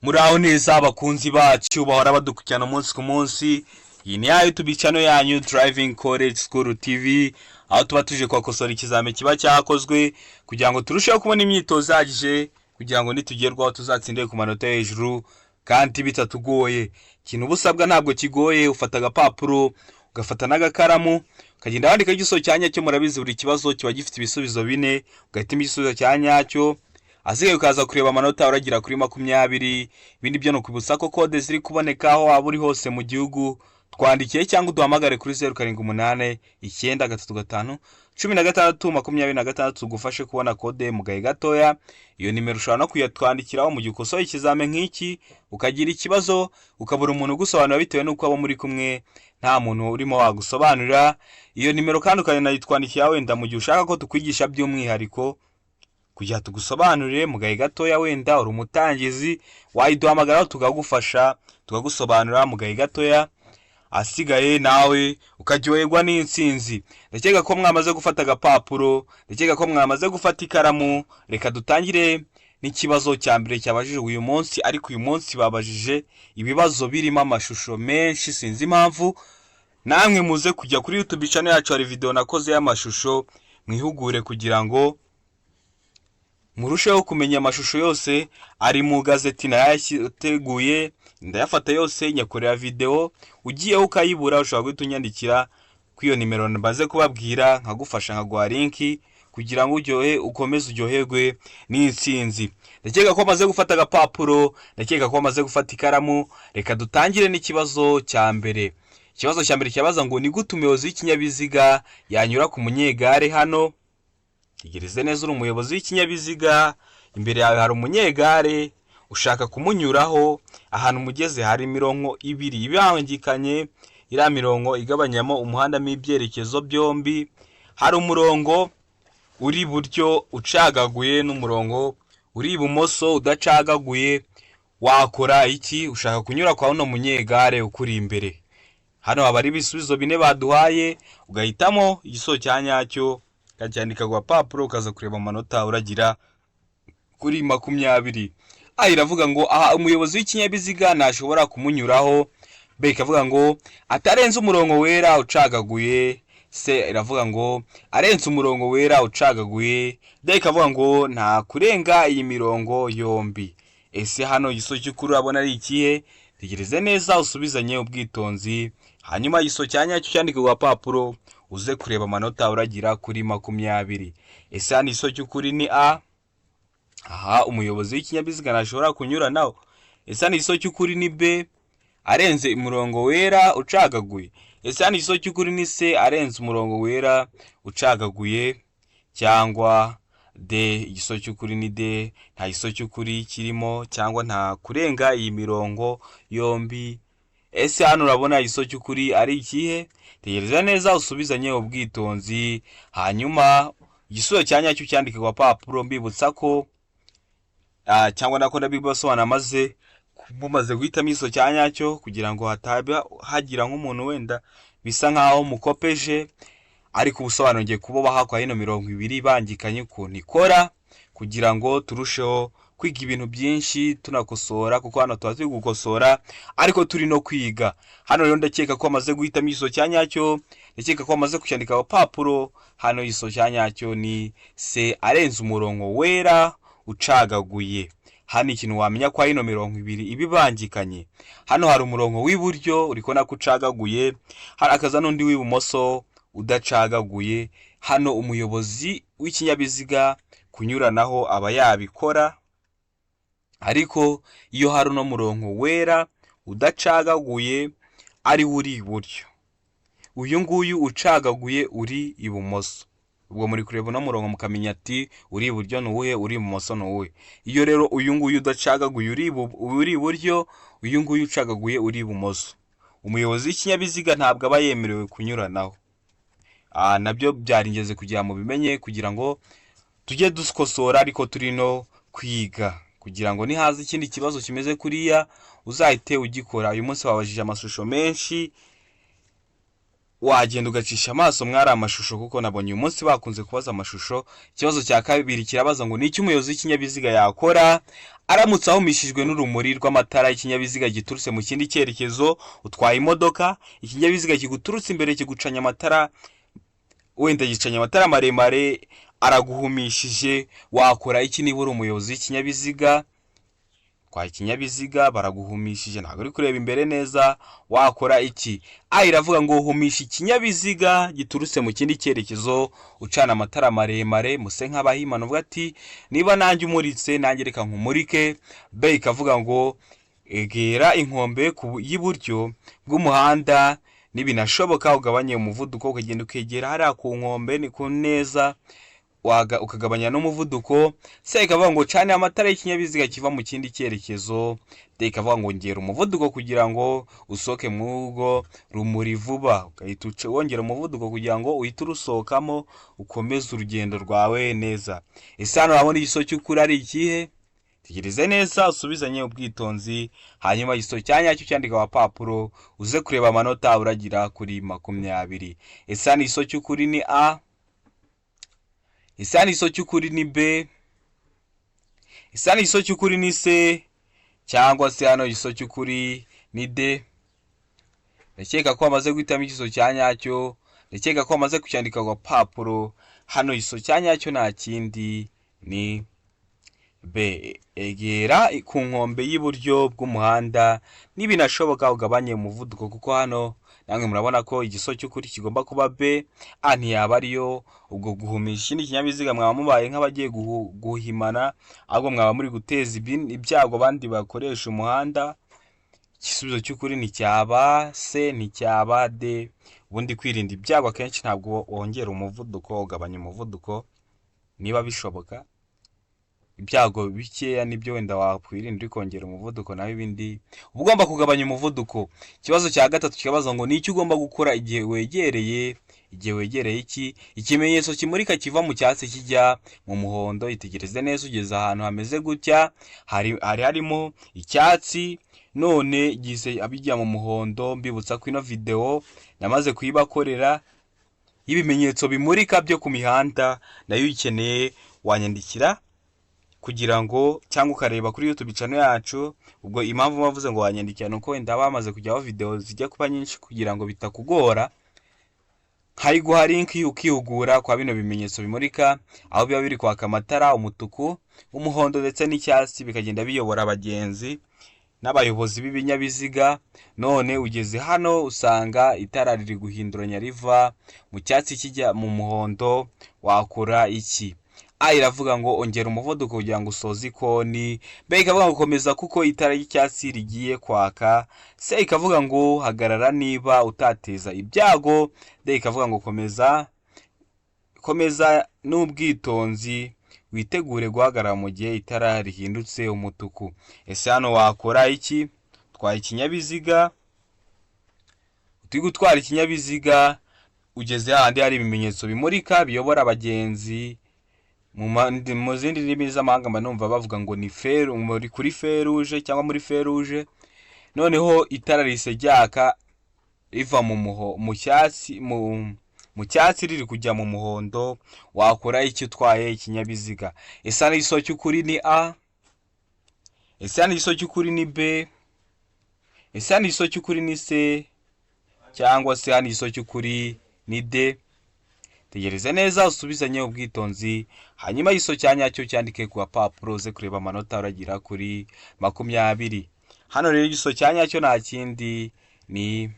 Muraho neza abakunzi bacu bahora badukurikirana umunsi ku munsi. Iyi ni ya YouTube channel yanyu Driving College School TV, aho tuba tuje kwakosora ikizame kiba cyakozwe kugira ngo turusheho kubona imyitozo ihagije kugira ngo nitugerwaho tuzatsindire ku manota hejuru kandi bitatugoye. Ikintu busabwa ntabwo kigoye, ufata agapapuro ugafata n'agakaramu ukagenda wandika igisozo cyanya cyo. Murabizi buri kibazo kiba gifite ibisubizo bine, ugahitamo igisubizo cyanya cyo, asigaye ukaza kureba amanota uragira kuri 20. Ibindi byo no kwibutsa ko kode ziri kuboneka aho waba uri hose mu gihugu. Twandikiye cyangwa uduhamagare kuri 0789 935 16 tugufashe kubona kode mu gahe gatoya. Iyo nimero ushobora no kuyatwandikiraho mu gihe ukosoye ikizame nk'iki ukagira ikibazo ukabura umuntu ugusobanurira bitewe n'uko abo muri kumwe nta muntu urimo wagusobanurira. Iyo nimero kandi ukanayitwandikira wenda mu gihe ushaka ko tukwigisha by'umwihariko kugira tugusobanurire mu gahe gatoya, wenda uri umutangizi wayiduhamagaraho tukagufasha tukagusobanurira mu gahe gatoya, asigaye nawe ukajyoherwa n'intsinzi. Ndakeka ko mwamaze gufata agapapuro, ndakeka ko mwamaze gufata ikaramu. Reka dutangire n'ikibazo cya mbere cyabajijwe uyu munsi, ariko uyu munsi babajije ibibazo birimo amashusho menshi. Sinzi impamvu namwe muze kujya kuri YouTube channel yacu, hari video nakoze y'amashusho, mwihugure kugira ngo murusheho kumenya amashusho yose ari mu gazeti nayateguye. Ndayafata yose nyakorera video, ugiye ukayibura ushobora guhita unyandikira ku iyo nimero mbaze kubabwira, nkagufasha nkaguha link kugira ngo ukomeze uryoherwe n'intsinzi. Ndakeka ko amaze gufata agapapuro, ndakeka ko amaze gufata ikaramu. Reka dutangire n'ikibazo cya mbere. Ikibazo cya mbere cyabaza ngo ni gute umuyobozi w'ikinyabiziga yanyura ku munyegare hano. Tegereze neza, uri umuyobozi w'ikinyabiziga, imbere yawe hari umunyegare ushaka kumunyuraho. Ahantu mugeze hari imirongo ibiri ibangikanye, iriya mirongo igabanyamo umuhanda mu ibyerekezo byombi. Hari umurongo uri buryo ucagaguye n'umurongo uri ibumoso udacagaguye. Wakora iki? Ushaka kunyura kwa hano munyegare ukuri imbere. Hano haba ari ibisubizo bine baduhaye, ugahitamo igisozo cyanyacyo kacyandika ku papuro, ukaza kureba amanota uragira kuri 20. Iravuga ngo aha umuyobozi w'ikinyabiziga ntashobora kumunyuraho. B ikavuga ngo atarenze umurongo wera ucagaguye. C iravuga ngo arenze umurongo wera ucagaguye. D ikavuga ngo nta kurenga iyi mirongo yombi. Ese hano igisozo cy'ukuri abona ari ikihe? Tegereze neza usubizanye ubwitonzi, hanyuma igisozo cyanyacyo cyandika ku papuro uze kureba amanota uragira kuri 20. Ese hano igisozo cy'ukuri ni A. Aha umuyobozi w'ikinyabiziga ntashobora kunyura naho. Ese hano igisozo cy'ukuri ni B, arenze umurongo wera ucagaguye. Ese hano igisozo cy'ukuri ni C, arenze umurongo wera ucagaguye, cyangwa D. Igisozo cy'ukuri ni D, nta gisozo cy'ukuri kirimo, cyangwa nta kurenga iyi mirongo yombi. Ese hano urabona igisozo cy'ukuri ari ikihe? Tegereza neza usubizanye ubwitonzi, hanyuma igisozo cyanyacyo cyandika ku papuro. Mbibutsa ko cyangwa nako ndabibasobanura maze mumaze guhitamo igisozo cyanyacyo kugira ngo hataba hagira nk'umuntu wenda bisa nkaho mukopeje, ariko ubusobanuro ngiye kububaha kwa hino 20 bangikanye ukuntu ikora kugira ngo turusheho kwiga ibintu byinshi tunakosora, kuko hano tuba turi gukosora ariko turi no kwiga. Hano rero ndakeka ko amaze guhitamo igisozo cyanyacyo, ndakeka ko amaze kucyandika ku papuro. Hano igisozo cyanyacyo ni C, arenze umurongo wera ucagaguye. Hano ikintu wamenya kwa hino 20 ibibangikanye, hano hari umurongo w'iburyo uriko nako ucagaguye, hari akaza n'undi w'ibumoso udacagaguye. Hano umuyobozi w'ikinyabiziga kunyuranaho aba yabikora, ariko iyo hari no murongo wera udacagaguye ari uri iburyo, uyu nguyu ucagaguye uri ibumoso. Ubwo muri kureba no murongo mukamenya ati uri iburyo nuwuhe, uri ibumoso nuwuhe. Iyo rero uyu nguyu udacagaguye uri iburyo, uyu nguyu ucagaguye uri ibumoso, umuyobozi w'ikinyabiziga ntabwo aba yemerewe kunyuranaho. Nabyo byaringeze kugira mu bimenye kugira ngo tujye dukosora ariko turi no kwiga, kugira ngo nihaza ikindi kibazo kimeze kuriya uzahite ugikora. Uyu munsi babajije amashusho menshi, wagenda ugacisha amaso mwari amashusho, kuko nabonye uyu munsi bakunze kubaza amashusho. Ikibazo cya kabiri kirabaza ngo ni iki umuyobozi w'ikinyabiziga yakora aramutse ahumishijwe n'urumuri rw'amatara y'ikinyabiziga giturutse mu kindi cyerekezo. Utwaye imodoka, ikinyabiziga kiguturutse imbere kigucanya amatara, wenda gicanye amatara maremare, araguhumishije, wakora iki niba uri umuyobozi w'ikinyabiziga? Kwa ikinyabiziga baraguhumishije, ntabwo uri kureba imbere neza, wakora iki? Iravuga ngo uhumisha ikinyabiziga giturutse mu kindi cyerekezo ucana amatara maremare. Muse nk'abahimana uvuga ati niba nanjye umuritse nanjye reka nkumurike. B ikavuga ngo egera inkombe y'iburyo bw'umuhanda, nibinashoboka ugabanye umuvuduko ukagenda ukegera hariya ku nkombe ni ku neza, ukagabanya n'umuvuduko. Se ikavuga ngo cane amatara y'ikinyabiziga kiva mu kindi cyerekezo. D ikavuga ngo ngera umuvuduko kugira ngo usoke mw'ubwo rumuri vuba, ugahita wongera umuvuduko kugira ngo uhite urusohokamo ukomeze urugendo rwawe neza. Ese hano urabona igiso cy'ukuri ari ikihe? Tegereze neza usubizanye ubwitonzi, hanyuma igiso cyanyacyo cyandika wa papuro uze kureba amanota uragira kuri 20. Ese hano igiso cy'ukuri ni A? Ese hano igiso cy'ukuri ni B? Ese hano igiso cy'ukuri ni C? Cyangwa se hano igiso cy'ukuri ni D? Ndakeka ko wamaze guhitamo igiso cyanyacyo, ndakeka ko wamaze kucyandika ku papuro. Hano igiso cyanyacyo nta kindi ni B. Egera ku nkombe y'iburyo bw'umuhanda, nibinashoboka ugabanye umuvuduko, kuko hano namwe murabona ko igiso cy'ukuri kigomba kuba B. Ntiyaba ariyo. Ubwo guhumisha ikindi kinyabiziga mwaba mubaye nk'abagiye guhimana, ahubwo mwaba muri guteza ibyago abandi bakoresha umuhanda. Igisubizo cy'ukuri ni cyaba C, ni cyaba D. Ubundi kwirinda ibyago akenshi ntabwo wongera umuvuduko, ugabanya umuvuduko niba bishoboka. Ibyago bikeya nibyo wenda wakwirinda uri kongera umuvuduko, naho ibindi ugomba kugabanya umuvuduko. Ikibazo cya gatatu kikabaza ngo ni iki ugomba gukora igihe wegereye iki? Ikimenyetso kimurika kiva mu cyatsi kijya mu muhondo. Itegereze neza ugeze ahantu hameze gutya, harimo icyatsi, none gize abijya mu muhondo. Mbibutsa ko ino video namaze kuyibakorera y'ibimenyetso bimurika byo ku mihanda, nayo uyikeneye wanyandikira kugira ngo, cyangwa ukareba kuri YouTube channel yacu. Ubwo impamvu bavuze ngo wanyandikira nuko wenda bamaze kujyaho video zijya kuba nyinshi kugira ngo bitakugora. Hayiguha link ukihugura kwa bino bimenyetso bimurika, aho biba biri kwaka amatara umutuku, umuhondo ndetse n'icyatsi, bikagenda biyobora abagenzi n'abayobozi b'ibinyabiziga. None ugeze hano usanga itara riri guhinduranya riva mu cyatsi kijya mu muhondo, wakora iki? Iravuga ngo ongera umuvuduko kugira ngo usoze ikoni. B ikavuga ngo komeza kuko itara ry'icyatsi rigiye kwaka. C ikavuga ngo hagarara niba utateza ibyago. D ikavuga ngo komeza n'ubwitonzi, witegure guhagarara mu gihe itara rihindutse umutuku. Ese hano wakora iki? Twaye ikinyabiziga, turi gutwara ikinyabiziga, ugeze handi hari ibimenyetso bimurika biyobora abagenzi. Mu zindi ndimi z'amahanga mba numva bavuga ngo ni muri kuri feruje cyangwa muri feruje. Noneho itara rise ryaka riva mu cyatsi riri kujya mu muhondo. Wakora iki utwaye ikinyabiziga? Ese hano igiso cy'ukuri ni A? Ese hano igiso cy'ukuri ni B? Ese hano igiso cy'ukuri ni C? Cyangwa se hano igiso cy'ukuri ni D? Tegereze neza usubizanye ubwitonzi, hanyuma igiso cyanyacyo cyandike ku papuro uze kureba amanota uragira kuri 20. Hano rero igiso cyanyacyo nta kindi ni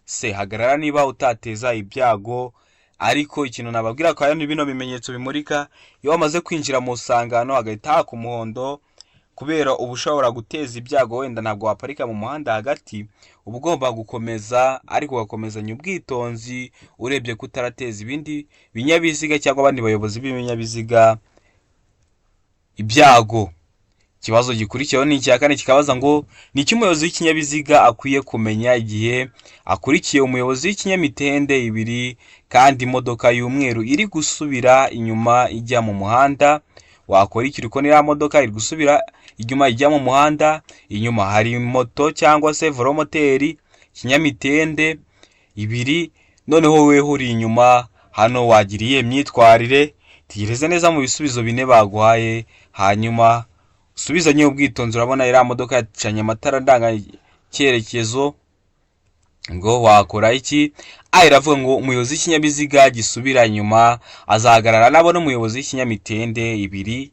C. Hagarara niba utateza ibyago. Ariko ikintu nababwira ko hano bino bimenyetso bimurika, iyo wamaze kwinjira mu sangano hagahita haka umuhondo, kubera ubushobora guteza ibyago, wenda ntabwo waparika mu muhanda hagati, uba ugomba gukomeza, ariko ugakomezanya ubwitonzi urebye ko utarateza ibindi binyabiziga cyangwa abandi bayobozi b'ibinyabiziga ibyago. Ikibazo gikurikiyeho ni icya kane, kikabaza ngo ni iki umuyobozi w'ikinyabiziga akwiye kumenya igihe akurikiye umuyobozi w'ikinyamitende ibiri kandi imodoka y'umweru iri gusubira inyuma ijya mu muhanda? Wakora iki? Uriko niya modoka iri gusubira inyuma ijya mu muhanda, inyuma hari moto cyangwa se velomoteri, ikinyamitende ibiri, noneho weho uri inyuma hano wagiriye myitwarire. Tegereza neza mu bisubizo bine baguhaye, hanyuma usubizanye ubwitonzi. Urabona iriya modoka yacanye amatara ndanga cyerekezo, ngo wakora iki? Iravuga ngo umuyobozi w'ikinyabiziga gisubira inyuma azahagarara nabona umuyobozi w'ikinyamitende ibiri,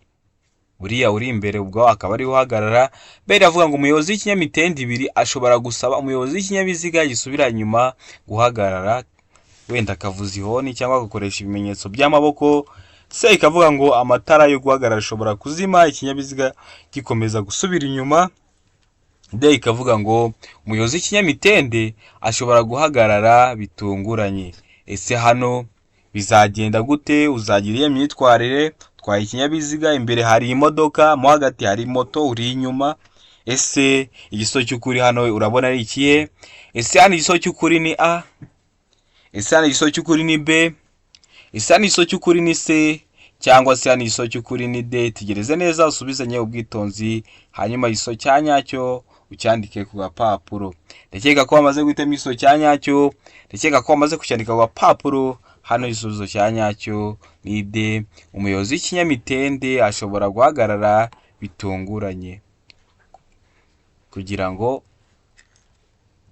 buriya uri imbere ubwo akaba ari uhagarara. Iravuga ngo umuyobozi w'ikinyamitende ibiri ashobora gusaba umuyobozi w'ikinyabiziga gisubira inyuma guhagarara, wenda akavuza ihoni cyangwa agakoresha ibimenyetso by'amaboko. Ikavuga ngo amatara yo guhagarara ashobora kuzima, ikinyabiziga gikomeza gusubira inyuma. Ikavuga ngo umuyobozi w'ikinyamitende ashobora guhagarara bitunguranye. Ese hano bizagenda gute? Uzagira iyo myitwarire, twaye ikinyabiziga, imbere hari imodoka, mo hagati hari moto, uri inyuma. Ese igisozo cy'ukuri hano urabona ari ikihe? Ese hano igisozo cy'ukuri ni A? Ese hano igisozo cy'ukuri ni B? Ese hano igisozo cy'ukuri ni C? Cyangwa se hano igisozo cy'ukuri ni D? Tegereze neza usubizanye ubwitonzi, hanyuma igisozo cya nyacyo ucyandike ku gapapuro. Ndakeka ko wamaze guhitamo igisozo cya nyacyo, ndakeka ko wamaze kucyandika ku gapapuro. Hano igisubizo cya nyacyo ni D. Umuyobozi w'ikinyamitende ashobora guhagarara bitunguranye, kugira ngo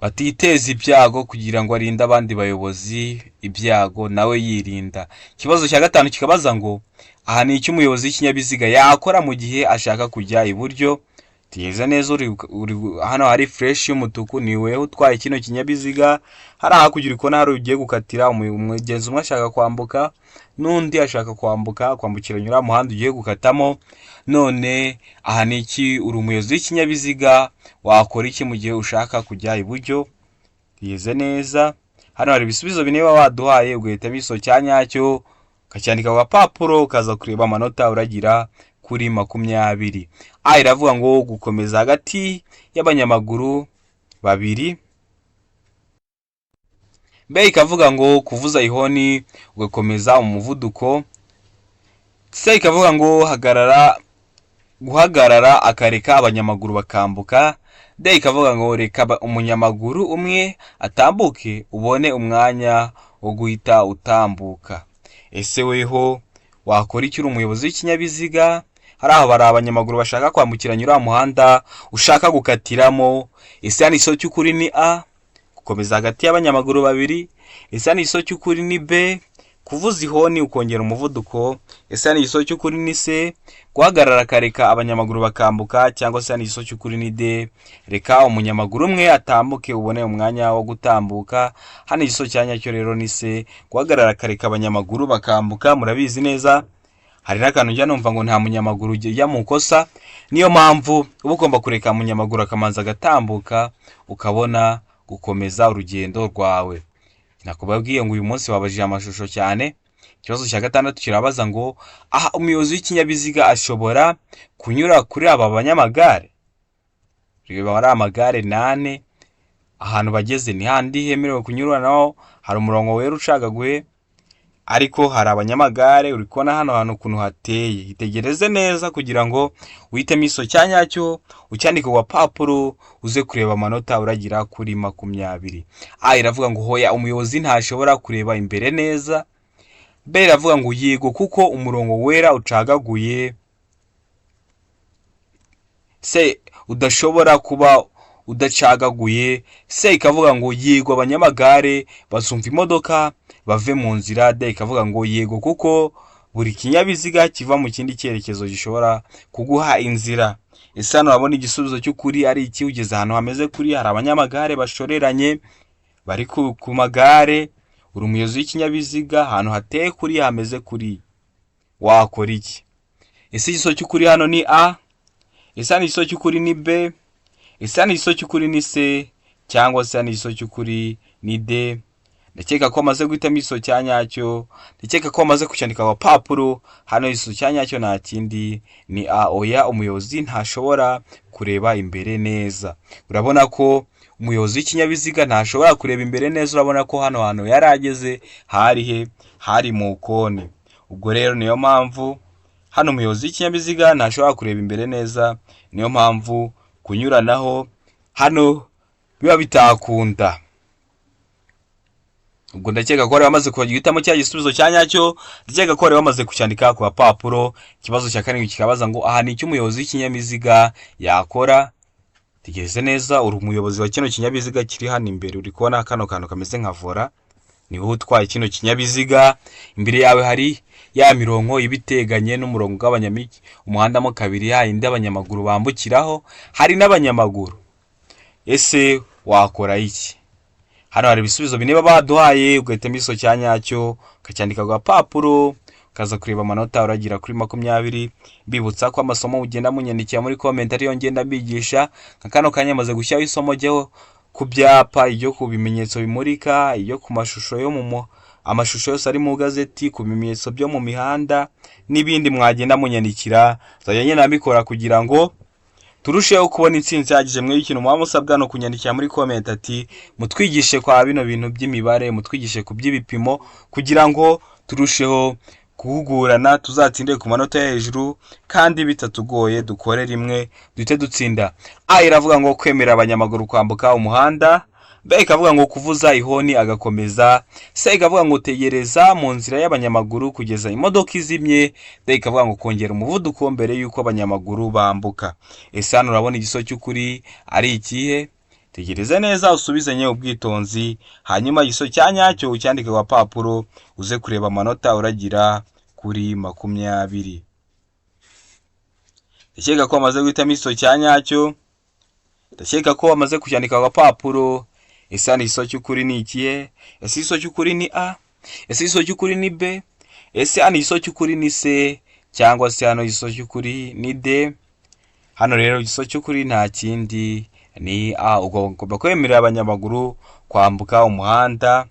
batiteza ibyago, kugira ngo arinde abandi bayobozi ibyago, nawe yirinda. Ikibazo cya gatanu kikabaza ngo aha ni icyo umuyobozi w'ikinyabiziga yakora mu gihe ashaka kujya iburyo. Tegereza neza, hano hari fresh y'umutuku, ni wewe utwaye kino kinyabiziga. Hari hakurya ukona hari ugiye gukatira, umugenzi umwe ashaka kwambuka, n'undi ashaka kwambukiranya uriya muhanda ugiye gukatamo. None aha ni iki? Uri umuyobozi w'ikinyabiziga, wakora iki mu gihe ushaka kujya iburyo? Tegereza neza, hano hari ibisubizo bine waduhaye, ugahitamo igisozo cya nyacyo ukacyandika ku gapapuro, ukaza kureba amanota uragira kuri 20. Iravuga ngo gukomeza hagati y'abanyamaguru babiri. Ikavuga ngo kuvuza ihoni ugakomeza umuvuduko. Ikavuga ngo guhagarara akareka abanyamaguru bakambuka. Ikavuga ngo reka umunyamaguru umwe atambuke ubone umwanya wo guhita utambuka. Ese weho wakora iki? Uri umuyobozi w'ikinyabiziga, hari aho bari abanyamaguru bashaka kwambukiranya uriya muhanda ushaka gukatiramo. Ese hano igisozo cy'ukuri ni A, gukomeza hagati y'abanyamaguru babiri. Ese hano igisozo cy'ukuri ni B, kuvuza ihoni ukongera umuvuduko. Ese hano igisozo cy'ukuri ni C, guhagarara akareka abanyamaguru bakambuka. Cyangwa se hano igisozo cy'ukuri ni D, reka umunyamaguru umwe atambuke ubone umwanya wo gutambuka. Hano igisozo cya nyacyo rero ni C, guhagarara akareka abanyamaguru bakambuka. Murabizi neza hari n'akantu njya numva ngo nta munyamaguru ujya mu kosa, niyo mpamvu uba ugomba kureka umunyamaguru akamanza agatambuka, ukabona gukomeza urugendo rwawe. Nakubabwiye ngo uyu munsi wabajije amashusho cyane. Ikibazo cya gatandatu kirabaza ngo aha umuyobozi w'ikinyabiziga ashobora kunyura kuri aba banyamagare. Reba hari amagare 8, ahantu bageze ni handi hemerewe kunyuranaho, hari umurongo wera ucagaguye, ariko hari abanyamagare. Uri kubona hano hantu ukuntu hateye. Itegereze neza kugira ngo uhitemo igisozo cya nyacyo ucyandike ku gapapuro, uze kureba amanota uragira kuri 20. Iravuga ngo hoya umuyobozi ntashobora kureba imbere neza. Iravuga ngo yego kuko umurongo wera ucagaguye. Udashobora kuba udacagaguye. Ikavuga ngo yego abanyamagare basumva imodoka bave mu nzira. Ikavuga ngo yego kuko buri kinyabiziga kiva mu kindi cyerekezo gishobora kuguha inzira. Ese hano wabona igisubizo cy'ukuri ari iki? Ugeze ahantu hameze kuri, hari abanyamagare bashoreranye bari ku magare. Uri umuyobozi w'ikinyabiziga, ahantu hateye kuri hameze kuri, wakora iki? Ese igisozo cy'ukuri hano ni A? Ese hano igisozo cy'ukuri ni B? Ese hano igisozo cy'ukuri ni C? Cyangwa se hano igisozo cy'ukuri ni D? Ndakeka ko amaze guhitamo igisozo cya nyacyo, ndakeka ko amaze kucyandika ku gapapuro. Hano igisozo cya nyacyo nta kindi ni A. Oya umuyobozi ntashobora kureba imbere neza. Urabona ko umuyobozi w'ikinyabiziga ntashobora kureba imbere neza. Urabona ko hano hantu yarageze hari he? Hari mu koni. Ubwo rero niyo mpamvu hano umuyobozi w'ikinyabiziga ntashobora kureba imbere neza, niyo mpamvu kunyuranaho hano biba bitakunda. ubwo ndakeka ko bamaze guhitamo cya gisubizo cya nyacyo, ndakeka ko bamaze kucyandika ku papuro. Ikibazo cya karindwi kikabaza ngo aha ni icy'umuyobozi w'ikinyabiziga yakora. Tegereze neza, uri umuyobozi wa kino kinyabiziga kiri hano imbere, uri kubona kano kantu kameze nka vora, ni wowe utwaye kino kinyabiziga. Imbere yawe hari ya mirongo ibiteganye n'umurongo ugabanyamiki umuhanda mo kabiri, yindi abanyamaguru bambukiraho, hari n'abanyamaguru. Ese wakora iki? Hano hari ibisubizo bine baduhaye, ugahitamo iso cya nyacyo ukacyandika ku papuro, ukaza kureba amanota uragira kuri 20. Bibutsa ko amasomo ugenda munyandikira muri comment ariyo ngenda mbigisha. Kano kanya maze gushyiraho isomo ryo ku byapa, iyo ku bimenyetso bimurika, iyo ku mashusho yo amashusho yose ari mu gazeti, ku bimenyetso byo mu mihanda n'ibindi mwagenda munyandikira. Zajya nyine nabikora kugira ngo turusheho kubona intsinzi yagije. Mwe ikintu muba musabwa no kunyandikira muri comment ati mutwigishe kwa bino bintu by'imibare, mutwigishe ku by'ibipimo, kugira ngo turusheho guhugurana, tuzatsinde ku manota ya hejuru kandi bitatugoye, dukore rimwe duhite dutsinda. A iravuga ngo kwemera abanyamaguru kwambuka umuhanda. B ikavuga ngo kuvuza ihoni agakomeza. C ikavuga ngo tegereza mu nzira y'abanyamaguru kugeza imodoka izimye. D ikavuga ngo kongera umuvuduko mbere yuko abanyamaguru bambuka. Ese hano urabona igiso cy'ukuri ari ikihe? Tegereze neza usubizanye ubwitonzi, hanyuma igiso cya nyacyo ucyandike ku papuro, uze kureba amanota uragira kuri 20. Ndakeka ko wamaze guhitamo igiso cya nyacyo, ndakeka ko wamaze kucyandika ku papuro. Ese hano igiso cy'ukuri ni ikihe? Ese igiso cy'ukuri ni A? Ese igiso cy'ukuri ni B? Ese hano igiso cy'ukuri ni C? Cyangwa se hano igiso cy'ukuri ni D? Hano rero igiso cy'ukuri nta kindi ni A. Ugomba kwemerera abanyamaguru kwambuka umuhanda.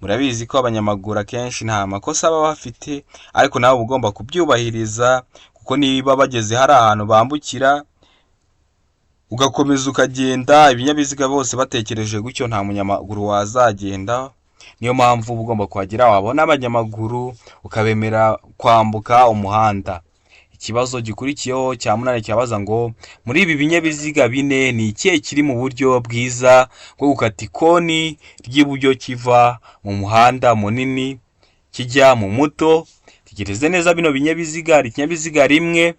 Murabizi ko abanyamaguru akenshi nta makosa baba bafite, ariko nawe ugomba kubyubahiriza, kuko niba bageze hari ahantu bambukira ugakomeza ukagenda, ibinyabiziga bose batekereje gutyo nta munyamaguru wazagenda. Niyo mpamvu ugomba kuhagira wabona abanyamaguru ukabemera kwambuka umuhanda. Ikibazo gikurikiyeho cya 8 cyabaza ngo muri ibi binyabiziga bine ni ikihe kiri mu buryo bwiza bwo gukata ikoni ry'iburyo kiva mu muhanda munini kijya mu muto? Tegereze neza, bino binyabiziga hari ikinyabiziga rimwe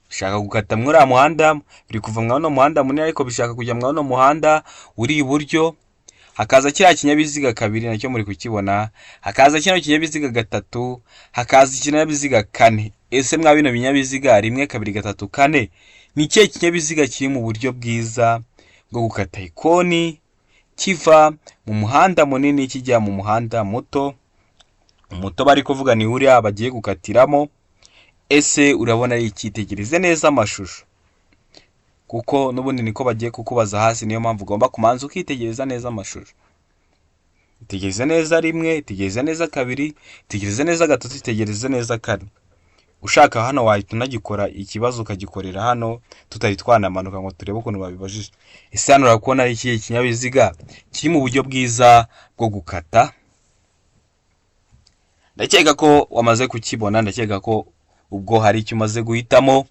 bishaka gukata muri uriya muhanda, biri kuva muri uno muhanda munini ariko bishaka kujya muri uno muhanda uri iburyo. Hakaza kiriya kinyabiziga kabiri nacyo muri kukibona, hakaza kino kinyabiziga gatatu, hakaza ikinyabiziga kane. Ese mwa bino binyabiziga 1 2 3 4 ni ikihe kinyabiziga kiri mu buryo bwiza bwo gukata ikoni kiva mu muhanda munini kijya mu muhanda muto? Umuto bari kuvuga ni uriya bagiye gukatiramo. Ese urabona ari ikitegereze neza amashusho, kuko n'ubundi niko bagiye kukubaza hasi, niyo mpamvu ugomba kumanza ukitegereza neza amashusho. Tegereza neza 1, tegereza neza 2, tegereza neza 3, tegereza neza 4. Ushaka hano wahita unagikora ikibazo ukagikorera hano tutari twanamanuka ngo turebe ukuntu babibajije. Ese hano urakubona ari ikihe kinyabiziga kiri mu buryo bwiza bwo gukata? Ndakeka ko wamaze kukibona, ndakeka ko ubwo hari icyo umaze guhitamo.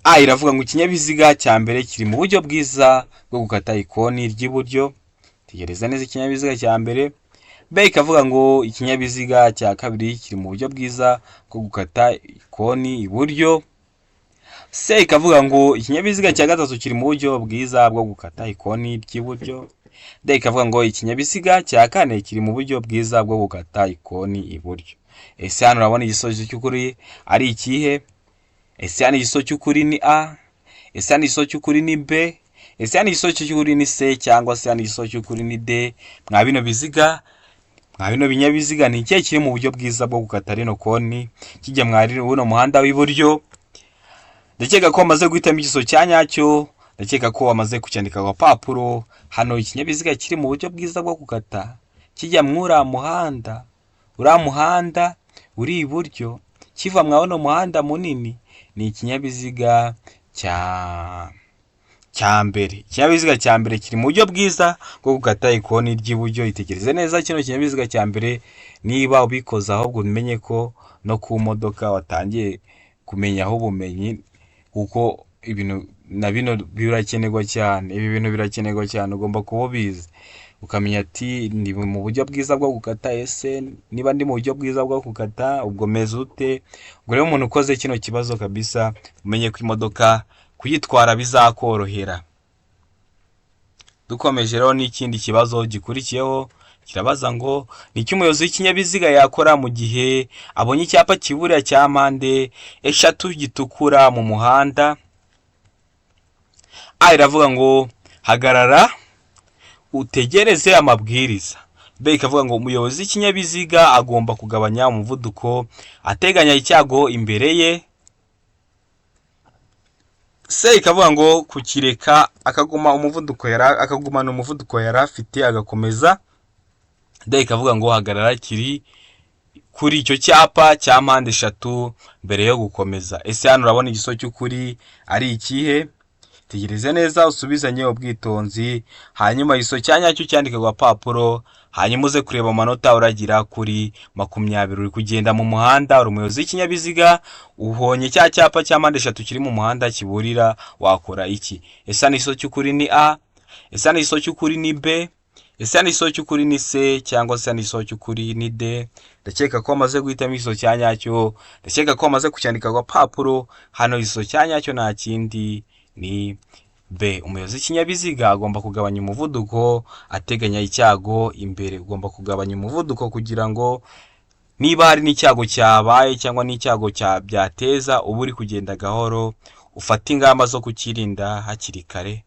A iravuga ngo ikinyabiziga cya mbere kiri mu buryo bwiza bwo gukata ikoni ry'iburyo. Tegereza neza ikinyabiziga cya mbere. B ikavuga ngo ikinyabiziga cya kabiri kiri mu buryo bwiza bwo gukata ikoni iburyo. C ikavuga ngo ikinyabiziga cya gatatu kiri mu buryo bwiza bwo gukata ikoni ry'iburyo. D ikavuga ngo ikinyabiziga cya kane kiri mu buryo bwiza bwo gukata ikoni iburyo. Ese hano urabona igisozo cy'ukuri ari ikihe? Ese hano igisozo cy'ukuri ni A? Ese hano igisozo cy'ukuri ni B? Ese hano igisozo cy'ukuri ni C? Cyangwa se hano igisozo cy'ukuri ni D? Mwa bino binyabiziga ni ikihe kiri mu buryo bwiza bwo gukata rino koni kijya mwari uno muhanda w'iburyo? Ndakeka ko wamaze guhitamo igisozo cya nyacyo, ndakeka ko wamaze kucyandika ku papuro. Hano ikinyabiziga kiri mu buryo bwiza bwo gukata kijya mwura muhanda, muhanda uri iburyo kiva mwa uno muhanda munini, ni ikinyabiziga cya mbere. Ikinyabiziga cya mbere kiri mu buryo bwiza bwo gukata ikoni ry'iburyo. Itegereze neza kino kinyabiziga cya mbere, niba ubikoza ahubwo umenye ko no ku modoka watangiye kumenyaho ubumenyi, kuko ibintu na bino birakenerwa cyane, ibi bintu birakenerwa cyane, ugomba kuba ubizi ukamenya ati ni mu buryo bwiza bwo gukata, ese niba ndi mu buryo bwiza bwo gukata ubwo meze ute. Ubwo rero umuntu ukoze kino kibazo kabisa umenye ko imodoka kuyitwara bizakorohera. Dukomeje rero n'ikindi kibazo gikurikiyeho kirabaza ngo ni iki umuyobozi w'ikinyabiziga yakora mu gihe abonye icyapa kiburira cya mpande eshatu gitukura mu muhanda. Iravuga ngo hagarara utegereze amabwiriza. B ikavuga ngo umuyobozi w'ikinyabiziga agomba kugabanya umuvuduko ateganya icyago imbere ye. C ikavuga ngo kukireka akagumana umuvuduko yari afite agakomeza. D ikavuga ngo hagarara kiri kuri icyo cyapa cya mpande eshatu mbere yo gukomeza. Ese hano urabona igiso cy'ukuri ari ikihe? Tegereze neza usubizanye ubwitonzi, hanyuma igiso cyanyacyo cyandika ku gapapuro, hanyuma uze kureba amanota uragira kuri 20. Uri kugenda mu muhanda, uri umuyobozi w'ikinyabiziga, uhonye cya cyapa cya mpande eshatu kiri mu muhanda kiburira, wakora iki? Ese ni igiso cy'ukuri ni A? Ese ni igiso cy'ukuri ni B? Ese ni igiso cy'ukuri ni C? Cyangwa se ni igiso cy'ukuri ni D? Ndakeka ko amaze guhitamo igiso cyanyacyo, ndakeka ko amaze kucyandika ku gapapuro. Hano igiso cyanyacyo nta kindi ni B. Umuyobozi w'ikinyabiziga agomba kugabanya umuvuduko ateganya icyago imbere. Ugomba kugabanya umuvuduko kugira ngo niba hari n'icyago cyabaye cyangwa n'icyago byateza uba uri kugenda gahoro, ufata ingamba zo kukirinda hakiri kare.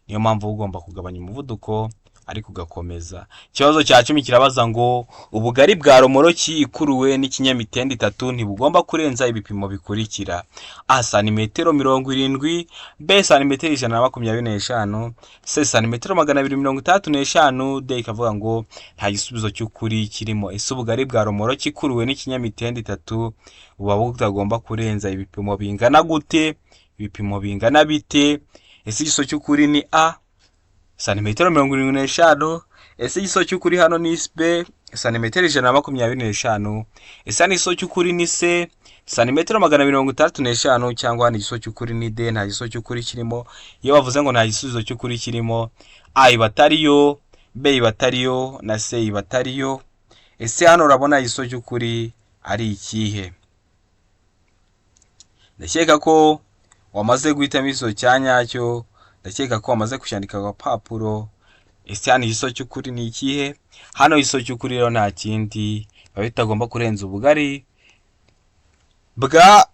Niyo mpamvu ugomba kugabanya umuvuduko ariko ugakomeza. Ikibazo cya 10 kirabaza ngo ubugari bwa romoroki ikuruwe n'ikinyamitende 3 ntibugomba kurenza ibipimo bikurikira: A santimetero 70, B santimetero 125, C santimetero 235. D ikavuga ngo nta gisubizo cy'ukuri kirimo. Ese ubugari bwa romoroki ikuruwe n'ikinyamitende 3 buba butagomba kurenza ibipimo bingana gute? Ibipimo bingana bite? Ese igiso cy'ukuri ni A santimetero 75. Ese igiso cy'ukuri hano ni B santimetero 125. Ese ni igiso cy'ukuri ni C santimetero 235. Cyangwa ni igiso cy'ukuri ni D nta giso cy'ukuri kirimo. Iyo bavuze ngo nta gisubizo cy'ukuri kirimo, A iba atariyo, B iba atariyo na C iba atariyo. Ese hano urabona igiso cy'ukuri ari ikihe? Ndakeka ko wamaze guhitamo igiso cyanyacyo, ndakeka ko wamaze kucyandika ku gapapuro. Ese hano igiso cy'ukuri ni ikihe? Hano igiso cy'ukuri rero nta kindi, biba bitagomba kurenza ubugari bwa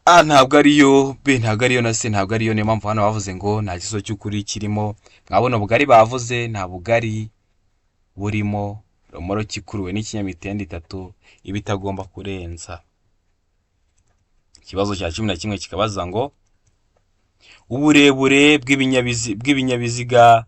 A ntabwo ariyo, B ntabwo ariyo na C ntabwo ariyo. Niyo mpamvu hano bavuze ngo nta giso cy'ukuri kirimo. Mwabona ubugari bavuze nta bugari burimo romoroki ikuruwe n'ikinyamitende 3 ibitagomba kurenza. Ikibazo cya 11 kikabaza ngo uburebure bw'ibinyabiziga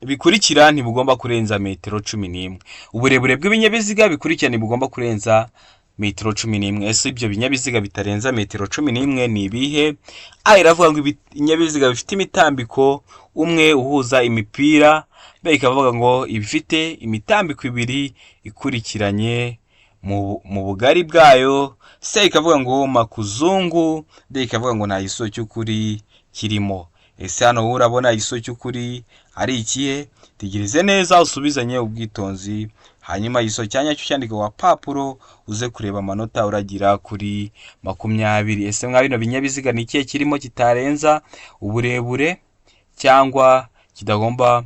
bikurikira ntibugomba kurenza metero 11. Uburebure bw'ibinyabiziga bikurikira ntibugomba kurenza metero 11. Ese ibyo binyabiziga bitarenza metero 11 ni ibihe? A iravuga ngo ibinyabiziga bifite imitambiko umwe uhuza imipira. B ikavuga ngo ibifite imitambiko 2 ikurikiranye mu bugari bwayo. C ikavuga ngo makuzungu. D ikavuga ngo nta giso cy'ukuri kirimo. Ese hano urabona igiso cy'ukuri ari ikihe? Tegereze neza usubizanye ubwitonzi, hanyuma igiso cyanyacyo cyandika ku gapapuro, uze kureba amanota uragira kuri 20. Ese mwa bino binyabiziga ni ikihe kirimo kitarenza uburebure cyangwa kidagomba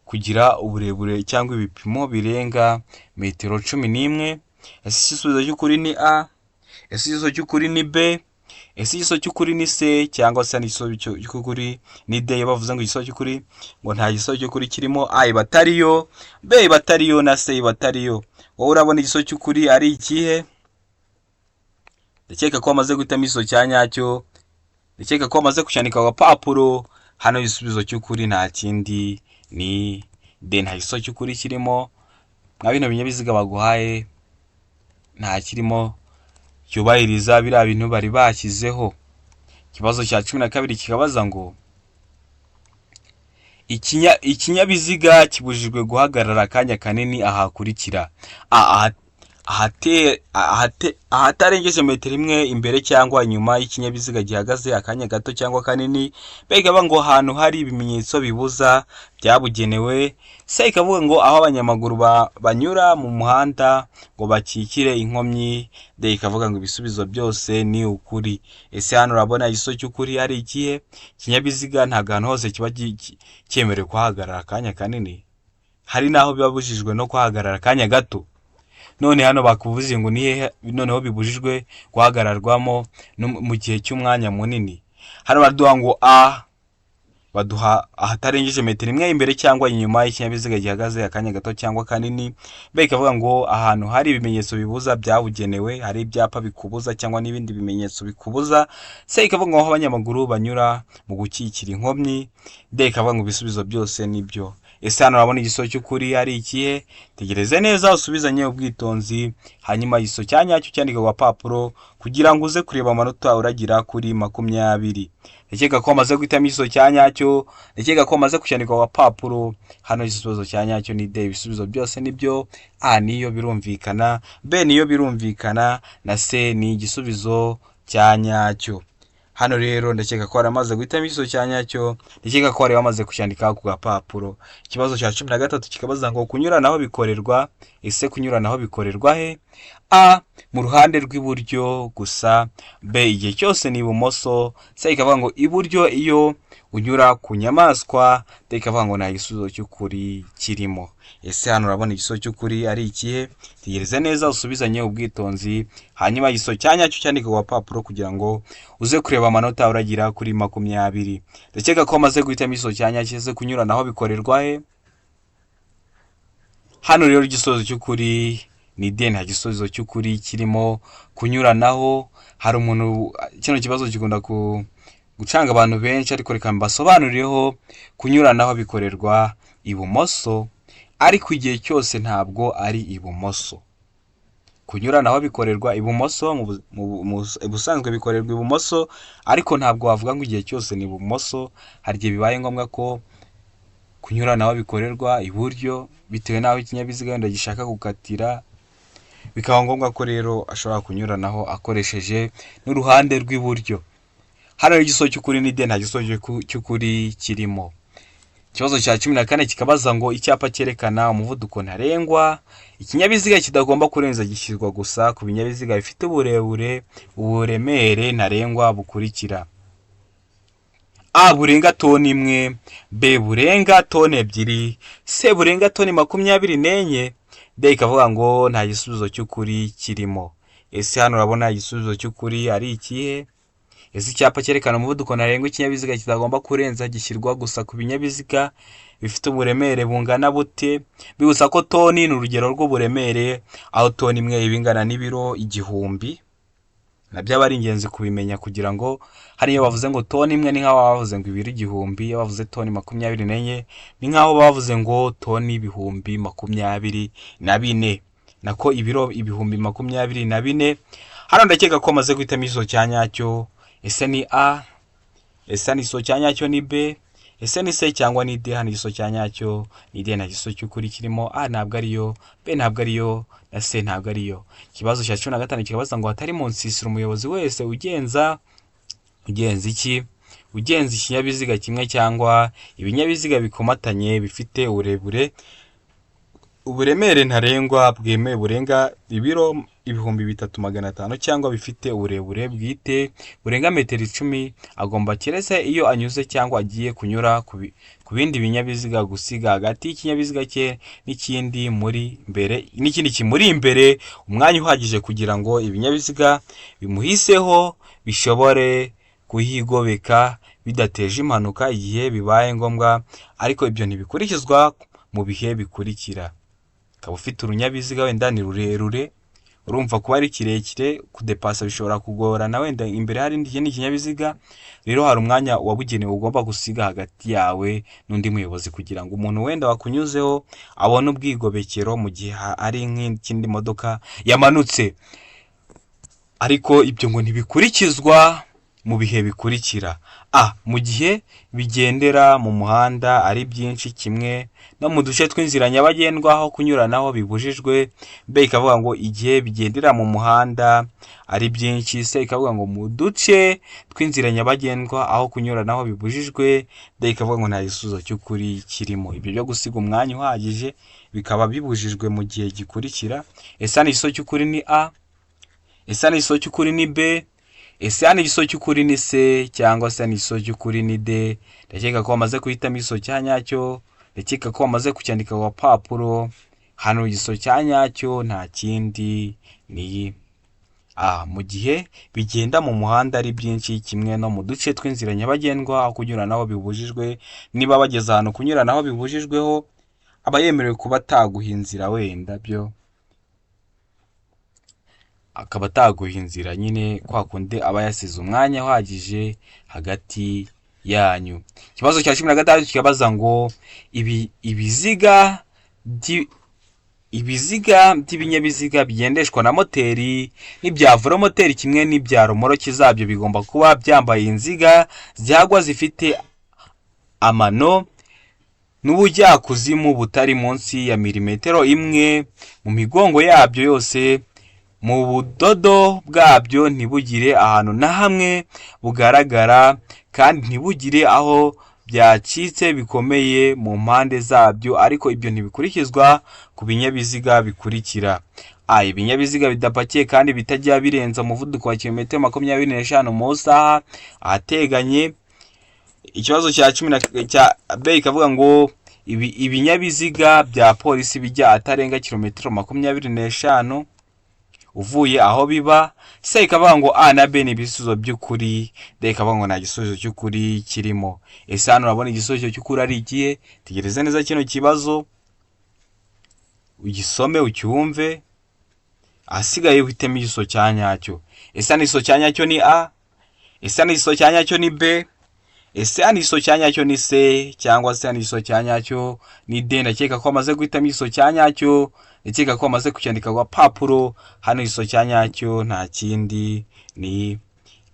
kugira uburebure cyangwa ibipimo birenga metero 11? Ese igisubizo cy'ukuri ni A? Ese igisubizo cy'ukuri ni B? Ese igisubizo cy'ukuri ni C? Cyangwa se igisubizo cy'ukuri ni D? Bavuze ngo igisubizo cy'ukuri ngo nta gisubizo cy'ukuri kirimo. A iba atariyo, B iba atariyo na C iba atariyo. Wowe urabona igisubizo cy'ukuri ari ikihe? Ndakeka ko wamaze guhitamo igisubizo cyanyacyo, ndakeka ko wamaze kucyandika ku gapapuro. Hano igisubizo cy'ukuri nta kindi ni D, nta gisubizo cy'ukuri kirimo. Mwa bino binyabiziga baguhaye nta kirimo cyubahiriza biriya bintu bari bashyizeho. Ikibazo cya 12 kikabaza ngo ikinyabiziga kibujijwe guhagarara akanya kanini ahakurikira: A ahatarengeje metero imwe imbere cyangwa inyuma y'ikinyabiziga gihagaze akanya gato cyangwa kanini. Ikavuga ngo ahantu hari ibimenyetso bibuza byabugenewe. Se ikavuga ngo aho abanyamaguru banyura mu muhanda ngo bakikire inkomyi. Ikavuga ngo ibisubizo byose ni ukuri. Ese hano urabona igiso cy'ukuri ari ikihe? Ikinyabiziga ntabwo ahantu hose kiba cyemerewe kuhagarara akanya kanini, hari naho bibabujijwe no kuhagarara akanya gato. None hano bakuvuze ngo nihe noneho bibujijwe guhagararwamo mu gihe cy'umwanya munini. Hano baduha ngo baduha ahatarengeje metero imwe imbere cyangwa inyuma y'ikinyabiziga gihagaze akanya gato cyangwa kanini. Ikavuga ngo ahantu hari ibimenyetso bibuza byabugenewe, hari ibyapa bikubuza cyangwa n'ibindi bimenyetso bikubuza. Se ikavuga ngo aho abanyamaguru banyura mu gukikira inkomyi. Ikavuga ngo ibisubizo byose nibyo. Ese hano urabona igiso cy'ukuri ari ikihe? Tegereze neza usubizanye ubwitonzi, hanyuma igiso cya nyacyo cyandika ku gapapuro kugira ngo uze kureba amanota uragira kuri 20. Ndakeka ko wamaze guhitamo igiso cya nyacyo, ndakeka ko wamaze kucyandika ku gapapuro. Hano igisubizo cya nyacyo ni D, ibisubizo byose nibyo. A niyo birumvikana, B niyo birumvikana, na C ni igisubizo cya nyacyo. Hano rero ndakeka ko waramaze guhitamo igiso cya nyacyo, ndakeka ko wari wamaze kucyandika ku gapapuro. Ikibazo cya 13 kikabaza ngo kunyuranaho bikorerwa. Ese kunyuranaho bikorerwa he? A, mu ruhande rw'iburyo gusa. B, igihe cyose ni ibumoso. C ikavuga ngo iburyo iyo unyura ku nyamaswa. D ikavuga ngo nta gisubizo cy'ukuri kirimo. Ese hano urabona igiso cy'ukuri ari ikihe? Tegereze neza usubizanye ubwitonzi, hanyuma igiso cya nyacyo cyandika ku gapapuro kugira ngo uze kureba amanota uragira kuri 20. Ndakeka ko wamaze guhitamo igiso cya nyacyo. Ese kunyuranaho bikorerwa he? Hano rero igisubizo cy'ukuri ni D, nta gisubizo cy'ukuri kirimo. Kunyuranaho, hari umuntu kino kibazo gikunda gucanga abantu benshi, ariko reka mbasobanurireho. Kunyuranaho bikorerwa ibumoso, ariko igihe cyose ntabwo ari ibumoso. Kunyuranaho bikorerwa ibumoso, mu busanzwe bikorerwa ibumoso, ariko ntabwo wavuga ngo igihe cyose ni ibumoso. Hari igihe bibaye ngombwa ko kunyuranaho bikorerwa iburyo bitewe n'aho ikinyabiziga wenda gishaka gukatira. Bikaba ngombwa ko rero ashobora kunyuranaho akoresheje n'uruhande rw'iburyo. Hano igiso cy'ukuri ni D, nta giso cy'ukuri kirimo. Ikibazo cya 14 kikabaza ngo icyapa cyerekana umuvuduko ntarengwa ikinyabiziga kidagomba kurenza gishyirwa gusa ku binyabiziga bifite uburemere ntarengwa bukurikira. A, burenga toni 1. B, burenga toni 2. C, burenga toni 24. D ikavuga ngo nta gisubizo cy'ukuri kirimo. Ese hano urabona igisubizo cy'ukuri ari ikihe? Ese icyapa cyerekana umuvuduko ntarengwa ikinyabiziga kitagomba kurenza gishyirwa gusa ku binyabiziga bifite uburemere bungana bute? Bibutsa ko toni ni urugero rw'uburemere, aho toni 1 ibingana n'ibiro 1000. Nabyo aba ari ingenzi kubimenya kugira ngo hariyo bavuze ngo toni 1 ni nkaho bavuze ngo ibiro 1000, iyo bavuze toni 24 ni nkaho bavuze ngo toni 24,000. Nako ibiro 24,000. Hano ndakeka ko maze guhitamo igiso cya nyacyo. Ese ni A? Ese ni igiso cya nyacyo ni B? Ese ni C cyangwa ni D? Hano igiso cya nyacyo ni D, nta giso cy'ukuri kirimo. A ntabwo ariyo, B ntabwo ariyo, na C ntabwo ariyo. Ikibazo cya 15 kikabaza ngo hatari mu nsisiro umuyobozi wese ugenza iki? Ugenza ikinyabiziga kimwe cyangwa ibinyabiziga bikomatanye bifite uburemere ntarengwa bwemewe burenga ibiro 3500 cyangwa bifite uburebure bwite burenga metero 10, agomba keretse iyo anyuze cyangwa agiye kunyura ku bindi binyabiziga gusiga hagati y'ikinyabiziga cye n'ikindi kimuri imbere umwanya uhagije kugira ngo ibinyabiziga bimuhiseho bishobore kuhigobeka bidateje impanuka igihe bibaye ngombwa, ariko ibyo ntibikurikizwa mu bihe bikurikira. Ukaba ufite urunyabiziga wenda ni rurerure, urumva kuba ari kirekire, kudepasa bishobora kugorana, wenda imbere hari ikindi kinyabiziga, rero hari umwanya wabugenewe ugomba gusiga hagati yawe n'undi muyobozi kugira ngo umuntu wenda wakunyuzeho abone ubwigobekero mu gihe ari nk'ikindi modoka yamanutse. Ariko ibyo ngo ntibikurikizwa mu bihe bikurikira: a. Mu gihe bigendera mu muhanda ari byinshi kimwe no mu duce tw'inzira nyabagendwa aho kunyuranaho bibujijwe. b. Ikavuga ngo igihe bigendera mu muhanda ari byinshi. c. Ikavuga ngo mu duce tw'inzira nyabagendwa aho kunyuranaho bibujijwe. d. Ikavuga ngo nta gisubizo cy'ukuri kirimo. Ibyo byo gusiga umwanya uhagije bikaba bibujijwe mu gihe gikurikira. ese hano igisubizo cy'ukuri ni a? ese hano igisubizo cy'ukuri ni b? ese hano igisubizo cy'ukuri ni c? cyangwa se hano igisubizo cy'ukuri ni d? ndakeka ko wamaze guhitamo igisubizo cya nyacyo. ndakeka ko wamaze kucyandika ku gapapuro. hano igisubizo cya nyacyo nta kindi ni a. Mu gihe bigenda mu muhanda ari byinshi kimwe no mu duce tw'inzira nyabagendwa aho kunyuranaho bibujijwe. niba bageze ahantu kunyuranaho bibujijweho, aba yemerewe kuba ataguha inzira, wenda byo akaba ataguha inzira nyine kwa kundi aba yasize umwanya uhagije hagati yanyu. Ikibazo cya 16 kikabaza ngo ibiziga by'ibinyabiziga bigendeshwa na moteri n'ibya velomoteri kimwe n'ibya romoroki zabyo bigomba kuba byambaye inziga zihagwa zifite amano n'ubujyakuzimu butari munsi ya milimetero imwe mu migongo yabyo yose. mu budodo bwabyo ntibugire ahantu na hamwe bugaragara kandi ntibugire aho byacitse bikomeye mu mpande zabyo, ariko ibyo ntibikurikizwa ku binyabiziga bikurikira: a. Ibinyabiziga bidapakiye kandi bitajya birenza umuvuduko wa kilometero 25 mu isaha ahateganye. Ikibazo cya b ikavuga ngo ibinyabiziga bya polisi bijya atarenga kilometero 25 uvuye aho biba. c ikavuga ngo a na b ni ibisubizo by'ukuri. d ikavuga ngo nta gisubizo cy'ukuri kirimo. ese hano urabona igisubizo cy'ukuri ari ikihe? tegereza neza kino kibazo ugisome ucyumve, ahasigaye uhitemo igisubizo cya nyacyo. ese hano igisubizo cya nyacyo ni a? ese hano igisubizo cya nyacyo ni b? ese hano igisubizo cya nyacyo ni c? cyangwa se hano igisubizo cya nyacyo ni d? ndakeka ko amaze guhitamo igisubizo cya nyacyo. ndakeka ko amaze kucyandika ku gapapuro. hano igisubizo cya nyacyo nta kindi ni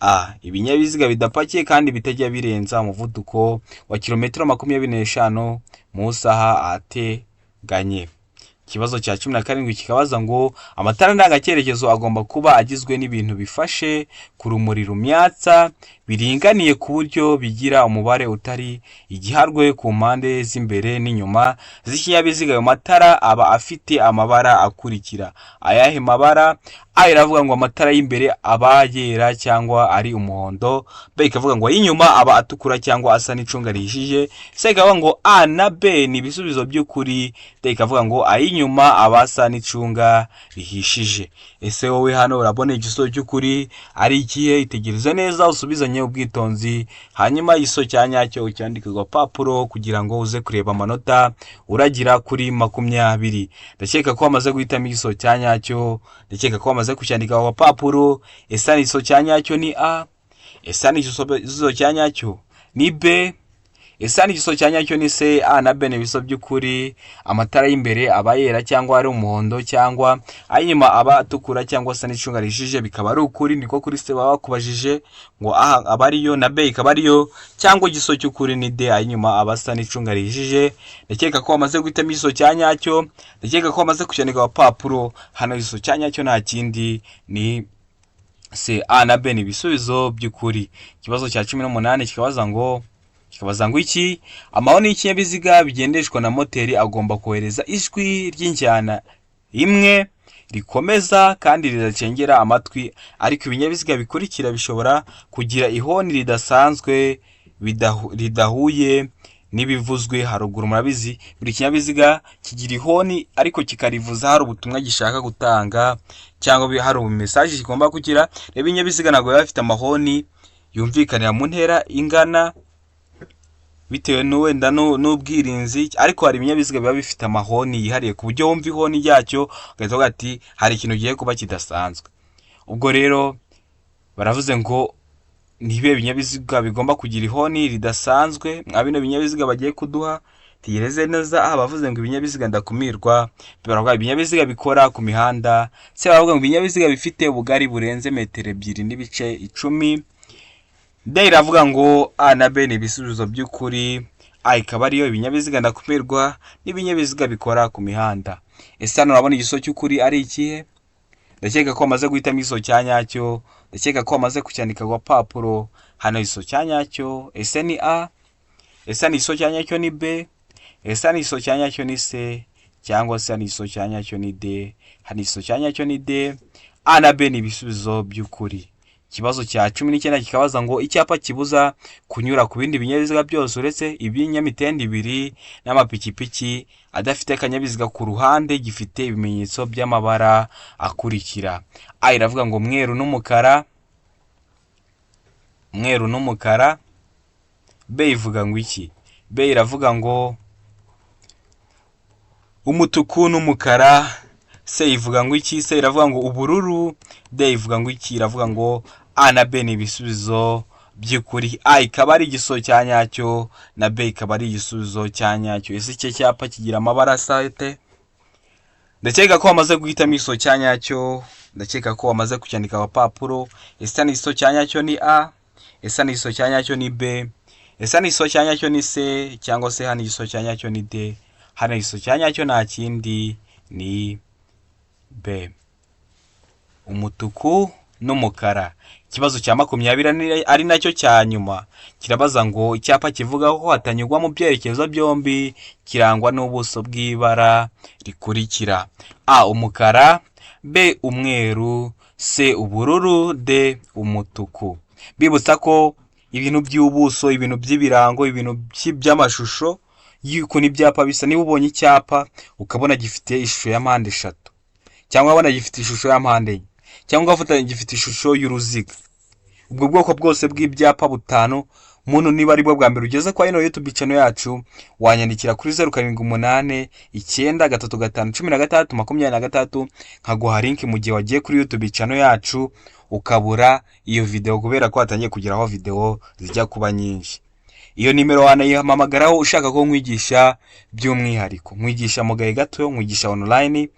a. Ibinyabiziga bidapakiye kandi bitajya birenza umuvuduko wa kilometero 25 mu isaha ahateganye. Ikibazo cya 17 kikabaza ngo amatara ndangacyerekezo agomba kuba agizwe n'ibintu bifashe ku rumuri rumyatsa biringaniye ku buryo bigira umubare utari igiharwe ku mpande z'imbere n'inyuma z'ikinyabiziga. ayo matara aba afite amabara akurikira: ayahe mabara? a iravuga ngo amatara y'imbere aba yera cyangwa ari umuhondo. b ikavuga ngo ay'inyuma aba atukura cyangwa asa n'icunga rihishije. c ikavuga ngo a na b ni ibisubizo by'ukuri. d ikavuga ngo ay'inyuma aba asa n'icunga rihishije. ese wowe hano urabona igisubizo cy'ukuri ari ikihe? itegereze neza usubizanye ubwitonzi, hanyuma igisubizo cya nyacyo ucyandike ku gapapuro kugira ngo uze kureba amanota uragira kuri 20. ndakeka ko wamaze guhitamo igisubizo cya nyacyo. ndakeka ko wamaze kucyandika ku gapapuro. ese hano igisubizo cya nyacyo ni a? ese hano igisubizo cya nyacyo ni b? ese hano igisubizo cya nyacyo ni c? a na b ni ibisubizo by'ukuri. amatara y'imbere aba yera cyangwa ari umuhondo, cyangwa ay'inyuma aba atukura cyangwa asa n'icunga rihishije, bikaba ari ukuri. niko kuri c baba bakubajije ngo a aba ariyo na b ikaba ariyo, cyangwa igisubizo cy'ukuri ni d, ay'inyuma aba asa n'icunga rihishije. ndakeka ko wamaze guhitamo igisubizo cya nyacyo. ndakeka ko wamaze kucyandika ku gapapuro. hano igisubizo cya nyacyo nta kindi ni c. a na b ni ibisubizo by'ukuri. Ikibazo cya 18 kikabaza ngo iki? amahoni y'ikinyabiziga bigendeshwa na moteri agomba kohereza ijwi ry'injyana imwe rikomeza kandi ridacengera amatwi, ariko ibinyabiziga bikurikira bishobora kugira ihoni ridasanzwe ridahuye n'ibivuzwe haruguru. Murabizi buri kinyabiziga kigira ihoni ariko kikarivuza hari ubutumwa gishaka gutanga cyangwa hari message kigomba kugira. reba ibinyabiziga ntabwo biba bifite amahoni yumvikanira mu ntera ingana bitewe n'uwenda n'ubwirinzi, ariko hari ibinyabiziga biba bifite amahoni yihariye ku buryo wumva ihoni ryacyo ugahita uvuga ati hari ikintu giye kuba kidasanzwe. ubwo rero baravuze ngo nibe ibinyabiziga bigomba kugira ihoni ridasanzwe. bino binyabiziga bagiye kuduha tegereze neza. bavuze ngo ibinyabiziga ndakumirwa, baravuga ibinyabiziga bikora ku mihanda. se baravuga ngo ibinyabiziga bifite ubugari burenze metero 2 n'ibice 10 D iravuga ngo A na B ni ibisubizo by'ukuri. A ikaba ariyo ibinyabiziga ndakumirwa n'ibinyabiziga bikora ku mihanda. Ese hano urabona igiso cy'ukuri ari ikihe? Ndakeka ko wamaze guhitamo igiso cya nyacyo. Ndakeka ko wamaze kucyandika ku papuro. Hano igiso cya nyacyo ese ni A? Ese ni igiso cya nyacyo ni B? Ese ni igiso cya nyacyo ni C? Cyangwa se ni igiso cya nyacyo ni D? Hano igiso cya nyacyo ni D. A na B ni ibisubizo by'ukuri. Ikibazo cya 19 kikabaza ngo icyapa kibuza kunyura ku bindi binyabiziga byose uretse ibinyamitende ibiri n'amapikipiki adafite akanyabiziga ku ruhande gifite ibimenyetso by'amabara akurikira. A iravuga ngo mweru n'umukara. Mweru n'umukara. B ivuga ngo iki? B iravuga ngo umutuku n'umukara. C ivuga ngo iki? C iravuga ngo ubururu. D ivuga ngo iki? Iravuga ngo A na B ni ibisubizo by'ukuri. A ikaba ari igiso cya nyacyo na B ikaba ari igisubizo cya nyacyo. Ese iki cyapa kigira amabara asate? Ndakeka ko wamaze guhitamo igiso cya nyacyo. Ndakeka ko wamaze kucyandika ku papuro. Ese ni igiso cya nyacyo ni A? Ese ni igiso cya nyacyo ni B? Ese ni igiso cya nyacyo ni C? Cyangwa se hano igiso cya nyacyo ni D? Hano igiso cya nyacyo nta kindi ni B. Umutuku n'umukara. Ikibazo cya 20 ari nacyo cya nyuma kirabaza ngo icyapa kivuga ko hatanyurwa mu byerekezo byombi kirangwa n'ubuso bw'ibara rikurikira: A umukara, B umweru, C ubururu, D umutuku. Bibutsa ko ibintu by'ubuso, ibintu by'ibirango, ibintu by'amashusho yuko n'ibyapa bisa. Niba ubonye icyapa ukabona gifite ishusho ya mpande eshatu, cyangwa abona gifite ishusho ya mpande enye, cyangwa afatanye gifite ishusho y'uruziga, ubwo bwoko bwose bw'ibyapa butanu, muntu niba ari bwo bwa mbere ugeze kwa ino YouTube channel yacu, wanyandikira kuri 0789 935 16 nkaguha link mu gihe wagiye kuri YouTube channel yacu ukabura iyo video kubera ko hatangiye kugeraho video zijya kuba nyinshi. Iyo nimero wanayihamagaraho ushaka ko nkwigisha by'umwihariko. Nkwigisha mu gahe gato, nkwigisha online,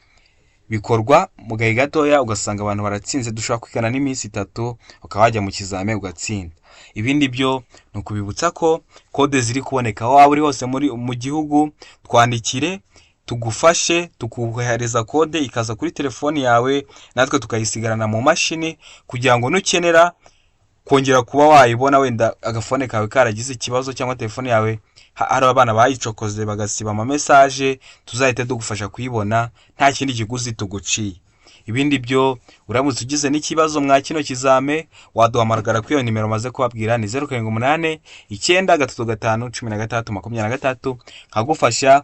bikorwa mu gahe gatoya ugasanga abantu baratsinze. Dushobora kwikana n'iminsi 3 ukawajya mu kizame ugatsinda. Ibindi byo no kubibutsa ko code ziri kuboneka aho waba uri hose mu gihugu. Twandikire tugufashe, tukuhereza code ikaza kuri telefoni yawe, natwe tukayisigarana mu mashini kugira ngo nukenera kongera kuba wayibona, wenda agafone kawe karagize ikibazo cyangwa telefone yawe hari abana bayicokoze bagasiba ama message, tuzahite tugufasha kuyibona nta kindi kiguzi tuguciye. Ibindi byo uramutse ugize n'ikibazo mwa kino kizame, waduhamagara kuri iyo nimero maze kubabwira ni 0789 935 16 nkagufasha,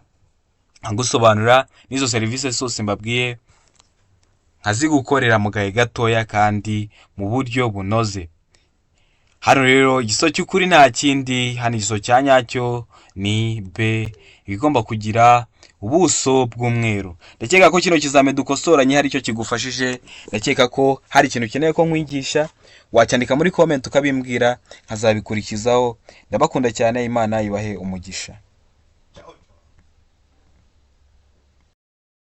nkagusobanura n'izo service zose mbabwiye nkazigukorera mu gahe gatoya kandi mu buryo bunoze. Hano rero igiso cy'ukuri nta kindi, hano igiso cya nyacyo ni B, igomba kugira ubuso bw'umweru. Ndakeka ko kino kizame dukosoranye hari cyo kigufashije. Ndakeka ko hari ikintu ukeneye ko nkwigisha, wacyandika muri comment ukabimbwira nkazabikurikizaho. Ndabakunda cyane, Imana ibahe umugisha.